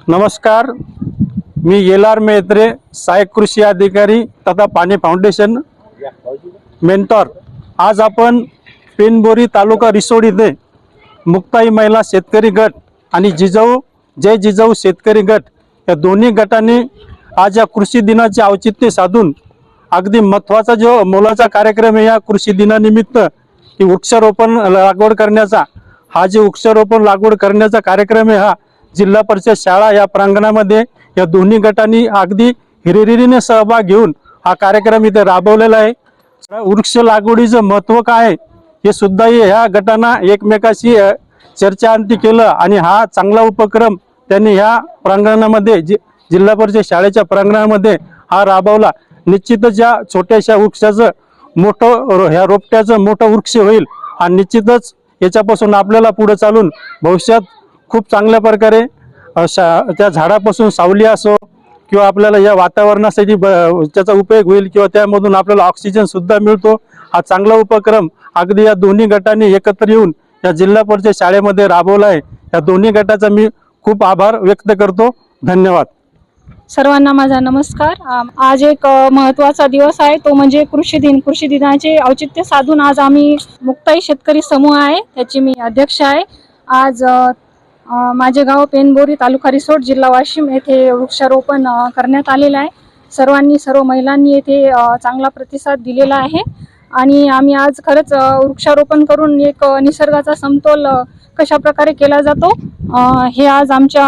नमस्कार, मी एल.आर. मेहत्रे, सहाय्यक कृषी अधिकारी तथा पाणी फाउंडेशन मेंटॉर। आज आपण पेनबोरी तालुका रिसोड इथे मुक्ताई महिला शेतकरी गट आणि जय जिजाऊ शेतकरी गट या दोन्ही गटांनी आज या कृषी दिनाचे औचित्य साधून अगदी महत्त्वाचा जो मोलाचा कार्यक्रम आहे या कृषी दिनानिमित्त की वृक्षारोपण लागवड करण्याचा वृक्षारोपण लागवड करण्याचा कार्यक्रम आहे। हा जिल्हा परिषद शाळा या प्रांगणामध्ये या दोन्ही गटांनी अगदी हिरिरीने सहभाग घेऊन हा कार्यक्रम इथे राबवलेला आहे। वृक्ष लागवडीचं महत्त्व काय हे सुद्धा ह्या गटांना एकमेकाशी चर्चांती केलं आणि हा चांगला उपक्रम त्यांनी ह्या प्रांगणामध्ये जिल्हा परिषद शाळेच्या प्रांगणामध्ये हा राबवला। निश्चितच या छोट्याशा वृक्षाचं मोठं ह्या रोपट्याचं मोठं वृक्ष होईल आणि निश्चितच याच्यापासून आपल्याला पुढे चालून भविष्यात खूप चांगल्या प्रकारे त्या झाडापासून सावली असो किंवा आपल्याला या वातावरणासाठी त्याचा उपयोग होईल किंवा त्यामधून आपल्याला ऑक्सिजन सुद्धा मिळतो। हा चांगला उपक्रम अगदी या दोन्ही गटांनी एकत्र येऊन या जिल्हा परिषद शाळेमध्ये राबवला आहे। या दोन्ही गटाचा मी खूप आभार व्यक्त करतो। धन्यवाद। सर्वांना माझा नमस्कार। आज एक महत्त्वाचा दिवस आहे, तो म्हणजे कृषी दिन। कृषी दिनाचे औचित्य साधून आज आम्ही मुक्ताई शेतकरी समूह आहे, त्याची मी अध्यक्ष आहे। आज माझे गाव पेनबोरी तालुका रिसोड जिल्हा वाशिम येथे वृक्षारोपण करण्यात आलेलं आहे। सर्व महिलांनी येथे चांगला प्रतिसाद दिलेला आहे आणि आम्ही आज खरंच वृक्षारोपण करून एक निसर्गाचा समतोल कशा प्रकारे केला जातो हे आज आमच्या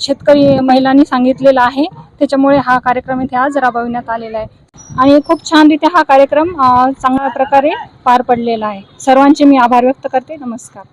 शेतकरी महिलांनी सांगितलेलं आहे। त्याच्यामुळे हा कार्यक्रम इथे आज राबविण्यात आलेला आहे आणि खूप छानरीत्या हा कार्यक्रम चांगल्या प्रकारे पार पडलेला आहे। सर्वांचे मी आभार व्यक्त करते। नमस्कार।